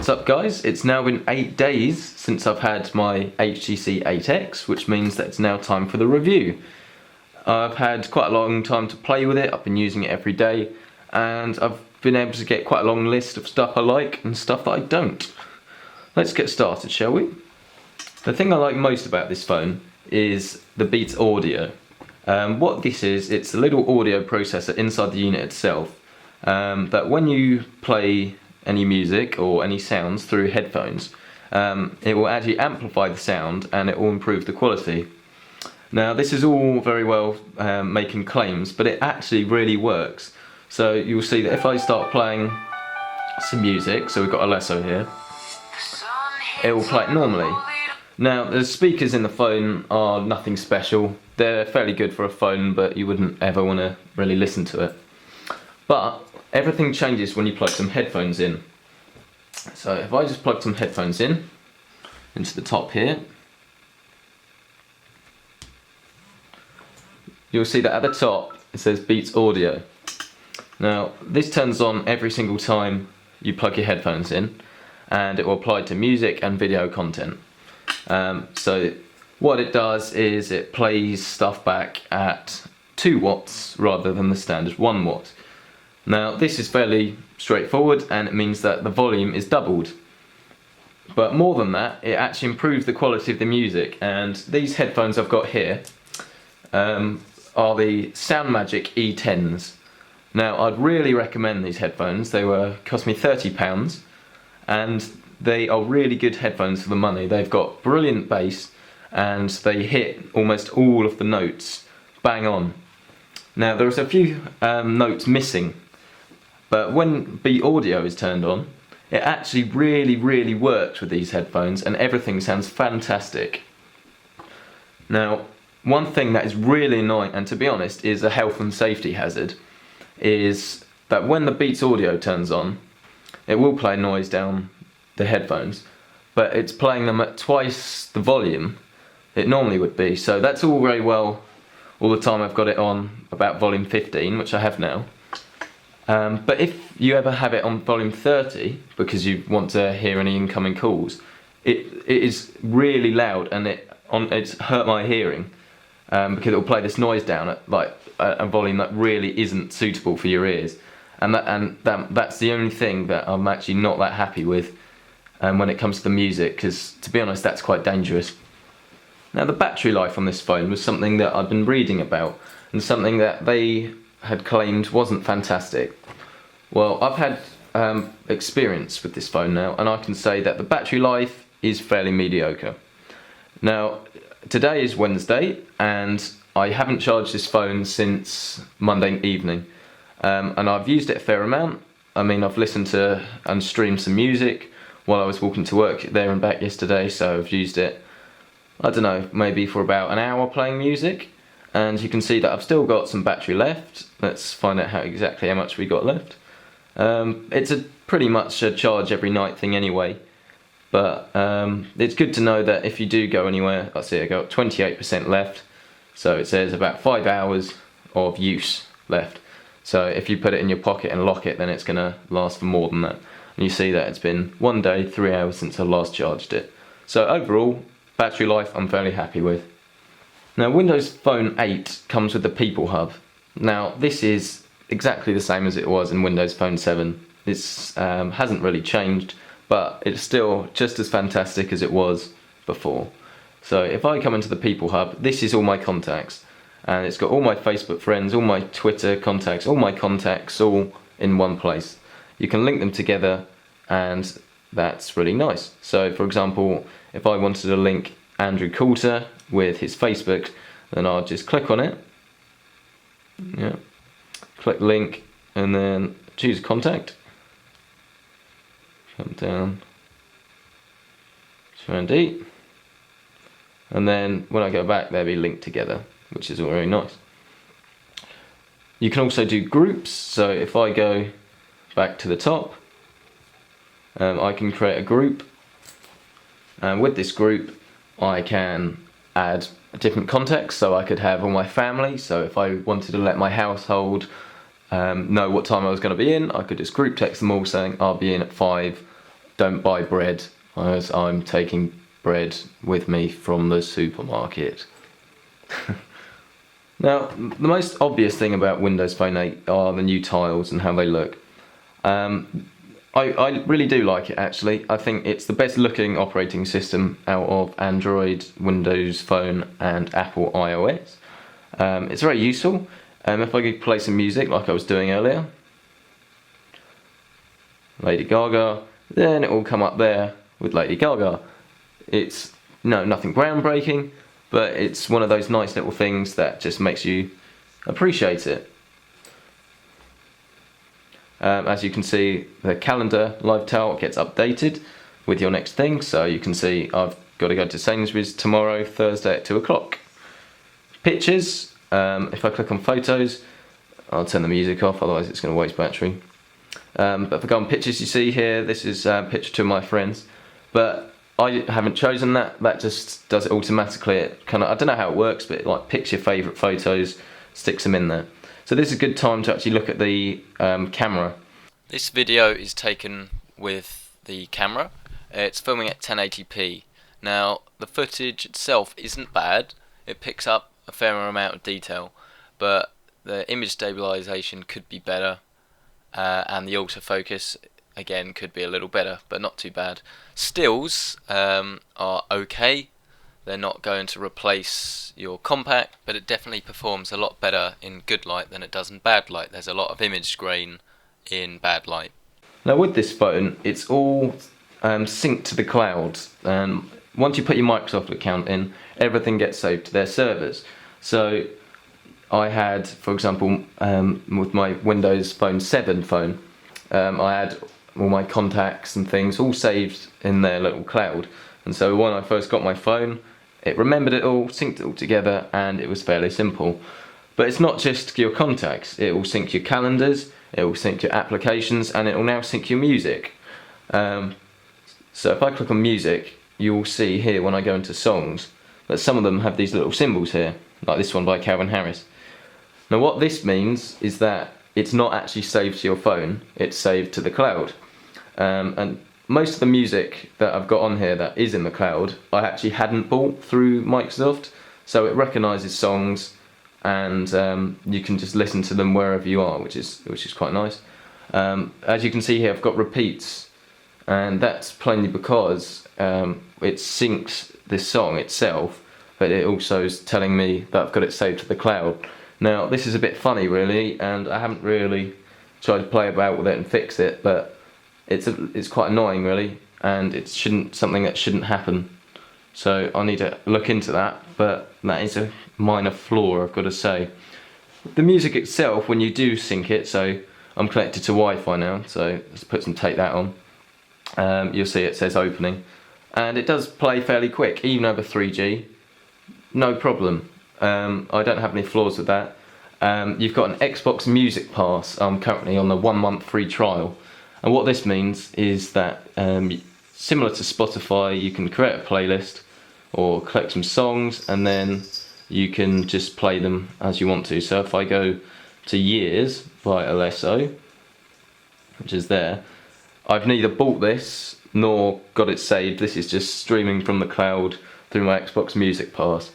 What's up guys? It's now been 8 days since I've had my HTC 8X, which means that it's now time for the review. I've had quite a long time to play with it, I've been using it every day, and I've been able to get quite a long list of stuff I like and stuff that I don't. Let's get started, shall we? The thing I like most about this phone is the Beats audio. What this is, it's a little audio processor inside the unit itself that when you play any music or any sounds through headphones, it will actually amplify the sound and it will improve the quality. Now this is all very well making claims, but it actually really works. So you'll see that if I start playing some music, so we've got a lasso here, it will play it normally. Now the speakers in the phone are nothing special, they're fairly good for a phone, but you wouldn't ever want to really listen to it. But everything changes when you plug some headphones in. So if I just plug some headphones in, into the top here, you'll see that at the top it says Beats Audio. Now this turns on every single time you plug your headphones in, and it will apply to music and video content. So what it does is it plays stuff back at 2 watts rather than the standard 1 watt. Now this is fairly straightforward and it means that the volume is doubled. But more than that, it actually improves the quality of the music, and these headphones I've got here are the Soundmagic E10s. Now I'd really recommend these headphones. They cost me £30 and they are really good headphones for the money. They've got brilliant bass and they hit almost all of the notes bang on. Now there's a few notes missing, but when Beat Audio is turned on, it actually really works with these headphones and everything sounds fantastic. Now one thing that is really annoying, and to be honest is a health and safety hazard, is that when the Beats Audio turns on, it will play noise down the headphones, but it's playing them at twice the volume it normally would be. So that's all very well all the time I've got it on about volume 15, which I have now. But if you ever have it on volume 30 because you want to hear any incoming calls, it is really loud and it's hurt my hearing because it will play this noise down at like a volume that really isn't suitable for your ears, and that's the only thing that I'm actually not that happy with when it comes to the music, because to be honest that's quite dangerous. Now the battery life on this phone was something that I'd been reading about and something that they had claimed wasn't fantastic. Well, I've had experience with this phone now, and I can say that the battery life is fairly mediocre. Now today is Wednesday and I haven't charged this phone since Monday evening, and I've used it a fair amount. I mean, I've listened to and streamed some music while I was walking to work there and back yesterday, so I've used it, I don't know, maybe for about an hour playing music, and you can see that I've still got some battery left. Let's find out exactly how much we got left. It's pretty much a charge every night thing anyway, but it's good to know that if you do go anywhere, let's see, I got 28% left, so it says about 5 hours of use left. So if you put it in your pocket and lock it, then it's going to last for more than that. And you see that it's been 1 day, 3 hours since I last charged it. So overall, battery life I'm fairly happy with. Now Windows Phone 8 comes with the People Hub. Now this is exactly the same as it was in Windows Phone 7. This hasn't really changed, but it's still just as fantastic as it was before. So if I come into the People Hub, this is all my contacts, and it's got all my Facebook friends, all my Twitter contacts, all my contacts all in one place. You can link them together and that's really nice. So for example, if I wanted to link Andrew Coulter with his Facebook, then I'll just click on it, yeah, click link, and then choose contact, come down to Andy, and then when I go back they'll be linked together, which is all very nice. You can also do groups, so if I go back to the top, I can create a group, and with this group I can add different contacts, so I could have all my family, so if I wanted to let my household know what time I was going to be in, I could just group text them all saying I'll be in at 5 don't buy bread, as I'm taking bread with me from the supermarket. Now, the most obvious thing about Windows Phone 8 are the new tiles and how they look. I really do like it, actually. I think it's the best looking operating system out of Android, Windows Phone and Apple iOS. It's very useful. If I could play some music like I was doing earlier, Lady Gaga, then it will come up there with Lady Gaga. It's nothing groundbreaking, but it's one of those nice little things that just makes you appreciate it. As you can see, the calendar live tile gets updated with your next thing, so you can see I've got to go to Sainsbury's tomorrow, Thursday at 2 o'clock. Pictures, if I click on photos, I'll turn the music off, otherwise it's going to waste battery. But if I go on pictures, you see here, this is a picture to my friends, but I haven't chosen that, that just does it automatically. It kind of, I don't know how it works, but it like picks your favourite photos, sticks them in there. So this is a good time to actually look at the camera. This video is taken with the camera. It's filming at 1080p. Now the footage itself isn't bad, it picks up a fair amount of detail, but the image stabilization could be better, and the autofocus again could be a little better, but not too bad. Stills are okay. They're not going to replace your compact, but it definitely performs a lot better in good light than it does in bad light. There's a lot of image grain in bad light. Now with this phone, it's all synced to the cloud. Once you put your Microsoft account in, everything gets saved to their servers. So I had, for example, with my Windows Phone 7 phone, I had all my contacts and things all saved in their little cloud. And so when I first got my phone, it remembered it all, synced it all together, and it was fairly simple. But it's not just your contacts, it will sync your calendars, it will sync your applications, and it will now sync your music. So if I click on music, you'll see here when I go into songs, that some of them have these little symbols here, like this one by Calvin Harris. Now what this means is that it's not actually saved to your phone, it's saved to the cloud. And most of the music that I've got on here that is in the cloud, I actually hadn't bought through Microsoft, so it recognises songs, and you can just listen to them wherever you are, which is quite nice. As you can see here, I've got repeats, and that's plainly because it syncs this song itself, but it also is telling me that I've got it saved to the cloud. Now this is a bit funny really, and I haven't really tried to play about with it and fix it, but it's quite annoying really, and it's something that shouldn't happen. So I need to look into that, but that is a minor flaw, I've got to say. The music itself, when you do sync it, so I'm connected to Wi-Fi now, so let's take that on. You'll see it says opening, and it does play fairly quick, even over 3G, no problem. I don't have any flaws with that. You've got an Xbox Music Pass. I'm currently on the 1 month free trial. And what this means is that, similar to Spotify, you can create a playlist or collect some songs, and then you can just play them as you want to. So if I go to Years by Alesso, which is there, I've neither bought this nor got it saved. This is just streaming from the cloud through my Xbox Music Pass.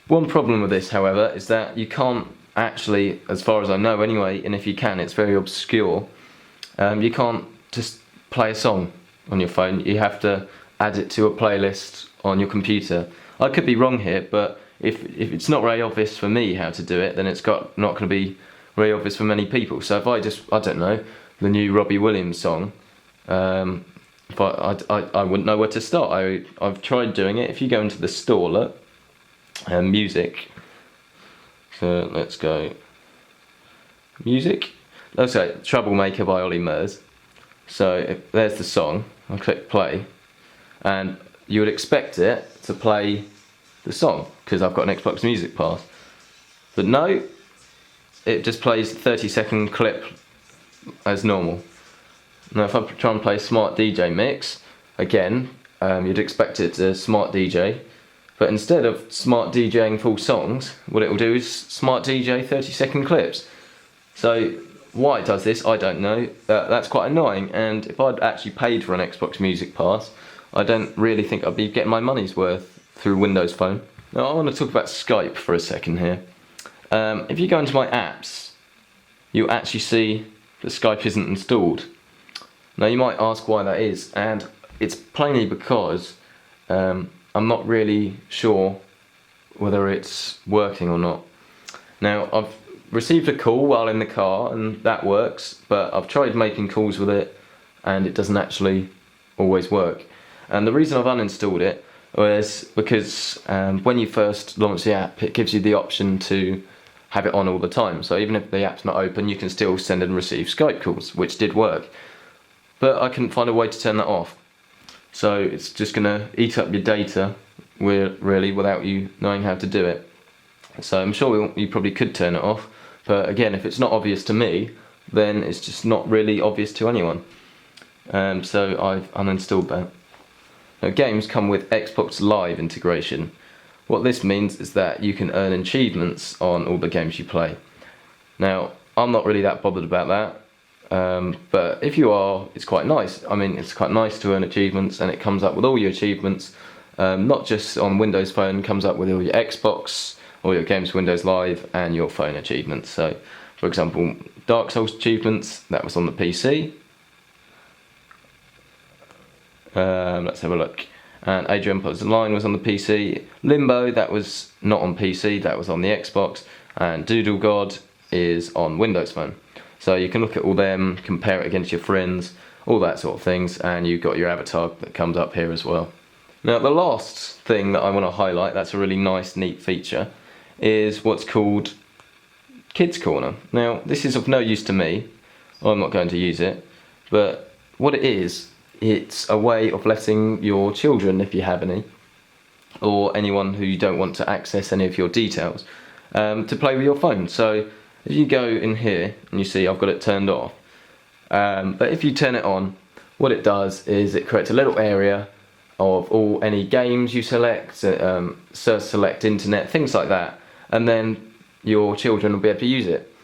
One problem with this, however, is that you can't actually, as far as I know anyway, and if you can, it's very obscure, you can't just play a song on your phone. You have to add it to a playlist on your computer. I could be wrong here, but if it's not very obvious for me how to do it, then it's not going to be very obvious for many people. So if I don't know, the new Robbie Williams song, if I wouldn't know where to start. I've tried doing it. If you go into the store, look, music, so let's go music, let's go Troublemaker by Ollie Murs. So there's the song, I click play, and you would expect it to play the song because I've got an Xbox Music Pass, but no, it just plays a 30-second clip as normal. Now if I try and play Smart DJ Mix, again, you'd expect it to Smart DJ, but instead of Smart DJing full songs, what it will do is Smart DJ 30-second clips. So Why it does this, I don't know. That's quite annoying, and if I'd actually paid for an Xbox Music Pass, I don't really think I'd be getting my money's worth through Windows Phone. Now I want to talk about Skype for a second here. If you go into my apps, you'll actually see that Skype isn't installed. Now you might ask why that is, and it's plainly because I'm not really sure whether it's working or not. Now I've received a call while in the car and that works, but I've tried making calls with it and it doesn't actually always work. And the reason I've uninstalled it was because when you first launch the app, it gives you the option to have it on all the time. So even if the app's not open, you can still send and receive Skype calls, which did work. But I couldn't find a way to turn that off. So it's just going to eat up your data, really, without you knowing how to do it. So I'm sure you probably could turn it off. But again, if it's not obvious to me, then it's just not really obvious to anyone. So I've uninstalled that. Now, games come with Xbox Live integration. What this means is that you can earn achievements on all the games you play. Now, I'm not really that bothered about that, but if you are, it's quite nice. I mean, it's quite nice to earn achievements, and it comes up with all your achievements, not just on Windows Phone, it comes up with all your Xbox, all your games Windows Live, and your phone achievements. So, for example, Dark Souls achievements, that was on the PC. Let's have a look. And Age of Empires Online was on the PC. Limbo, that was not on PC, that was on the Xbox. And Doodle God is on Windows Phone. So you can look at all them, compare it against your friends, all that sort of things, and you've got your avatar that comes up here as well. Now the last thing that I want to highlight, that's a really nice, neat feature, is what's called Kids Corner. Now this is of no use to me, I'm not going to use it, but what it is, it's a way of letting your children, if you have any, or anyone who you don't want to access any of your details, to play with your phone. So if you go in here and you see I've got it turned off, but if you turn it on, what it does is it creates a little area of any games you select, select internet, things like that, and then your children will be able to use it.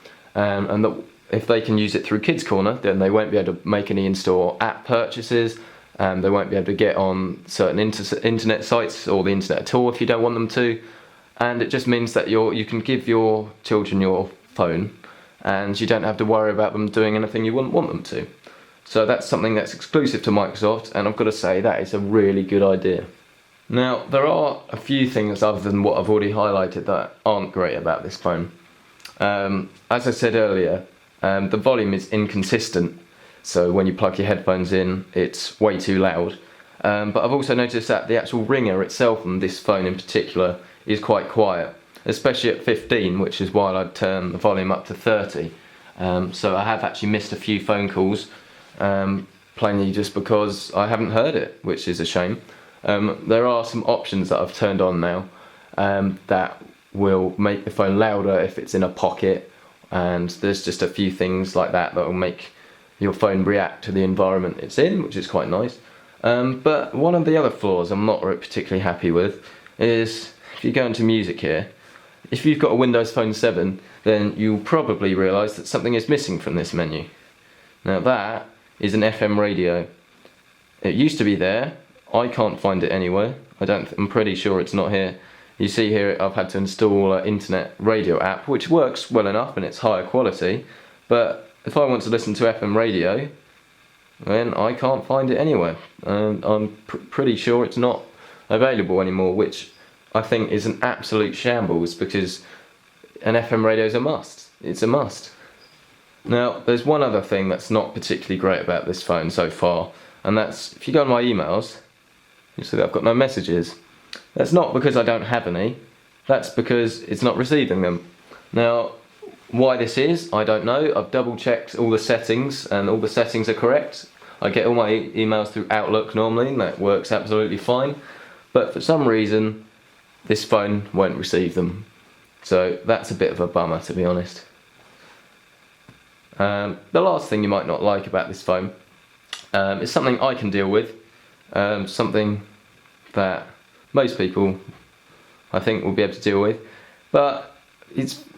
If they can use it through Kids Corner, then they won't be able to make any in-store app purchases, and they won't be able to get on certain internet sites or the internet at all if you don't want them to. And it just means that you can give your children your phone, and you don't have to worry about them doing anything you wouldn't want them to. So that's something that's exclusive to Microsoft, and I've got to say that is a really good idea. Now, there are a few things other than what I've already highlighted that aren't great about this phone. As I said earlier, the volume is inconsistent, so when you plug your headphones in, it's way too loud. But I've also noticed that the actual ringer itself on this phone in particular is quite quiet, especially at 15, which is why I'd turn the volume up to 30. So I have actually missed a few phone calls, plainly just because I haven't heard it, which is a shame. There are some options that I've turned on now that will make the phone louder if it's in a pocket, and there's just a few things like that that will make your phone react to the environment it's in, which is quite nice. But one of the other flaws I'm not particularly happy with is if you go into music here, if you've got a Windows Phone 7, then you'll probably realise that something is missing from this menu. Now that is an FM radio. It used to be there, I can't find it anywhere. I'm pretty sure it's not here. You see here I've had to install an internet radio app, which works well enough and it's higher quality, but if I want to listen to FM radio, then I can't find it anywhere. I'm pretty sure it's not available anymore, which I think is an absolute shambles, because an FM radio is a must. It's a must. Now, there's one other thing that's not particularly great about this phone so far, and that's if you go on my emails, you see that I've got no messages. That's not because I don't have any, that's because it's not receiving them. Now, why this is, I don't know. I've double checked all the settings and all the settings are correct. I get all my emails through Outlook normally and that works absolutely fine. But for some reason, this phone won't receive them. So that's a bit of a bummer, to be honest. The last thing you might not like about this phone is something I can deal with, something that most people I think will be able to deal with, but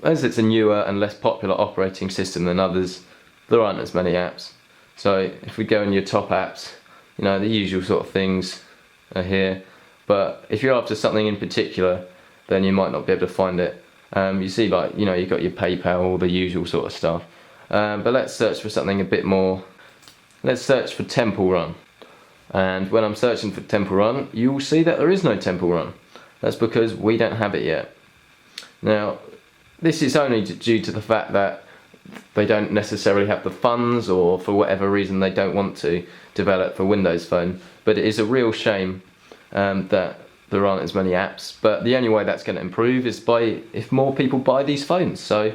as it's a newer and less popular operating system than others, there aren't as many apps. So if we go in your top apps, you know, the usual sort of things are here. But if you're after something in particular, then you might not be able to find it. You see, like, you know, you've got your PayPal, all the usual sort of stuff. But let's search for something a bit more. Let's search for Temple Run. And when I'm searching for Temple Run, you will see that there is no Temple Run. That's because we don't have it yet. Now, this is only due to the fact that they don't necessarily have the funds, or for whatever reason they don't want to develop for Windows Phone. But it is a real shame that there aren't as many apps. But the only way that's going to improve is by if more people buy these phones. So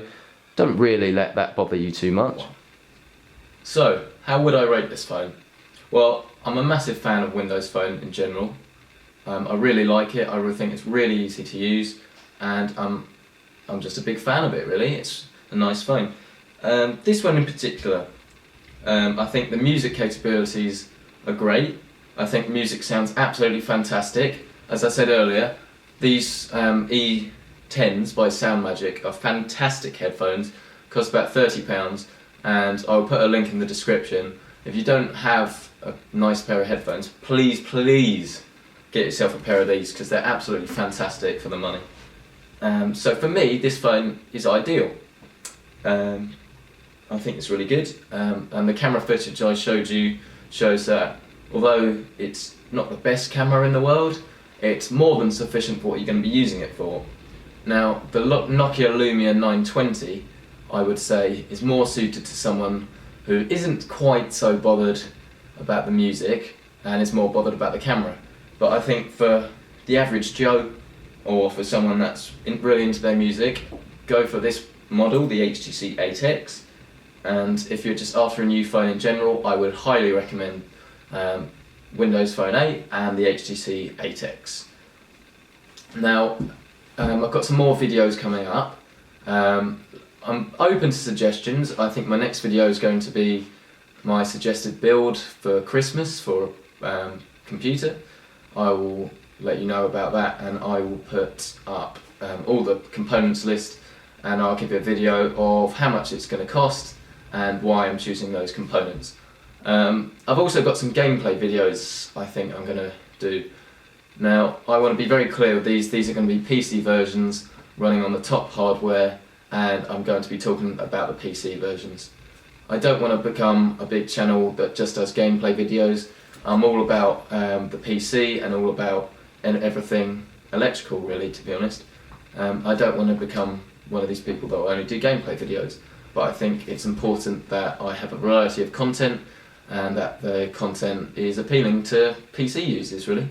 don't really let that bother you too much. So, how would I rate this phone? Well, I'm a massive fan of Windows Phone in general. I really like it. I really think it's really easy to use, and I'm just a big fan of it, really. It's a nice phone. This one in particular, I think the music capabilities are great. I think music sounds absolutely fantastic. As I said earlier, these E10s by Soundmagic are fantastic headphones, cost about £30, and I'll put a link in the description. If you don't have a nice pair of headphones, please get yourself a pair of these, because they're absolutely fantastic for the money. So for me, this phone is ideal. I think it's really good, and the camera footage I showed you shows that although it's not the best camera in the world, it's more than sufficient for what you're going to be using it for. Now, the Nokia Lumia 920, I would say, is more suited to someone who isn't quite so bothered about the music and is more bothered about the camera. But I think for the average Joe, or for someone that's really into their music, go for this model, the HTC 8X. And if you're just after a new phone in general, I would highly recommend Windows Phone 8 and the HTC 8X. Now, I've got some more videos coming up. I'm open to suggestions. I think my next video is going to be my suggested build for Christmas for a computer. I will let you know about that, and I will put up all the components list, and I'll give you a video of how much it's going to cost and why I'm choosing those components. I've also got some gameplay videos I think I'm going to do. Now, I want to be very clear with these. These are going to be PC versions running on the top hardware, and I'm going to be talking about the PC versions. I don't want to become a big channel that just does gameplay videos. I'm all about the PC and all about everything electrical, really, to be honest. I don't want to become one of these people that will only do gameplay videos, but I think it's important that I have a variety of content and that the content is appealing to PC users, really.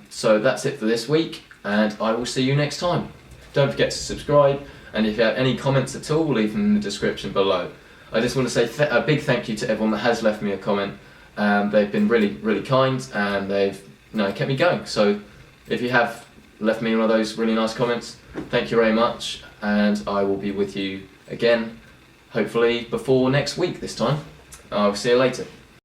So that's it for this week, and I will see you next time. Don't forget to subscribe, and if you have any comments at all, leave them in the description below. I just want to say a big thank you to everyone that has left me a comment. They've been really kind, and they've kept me going. So if you have left me one of those really nice comments, thank you very much, and I will be with you again, hopefully before next week this time. I'll see you later.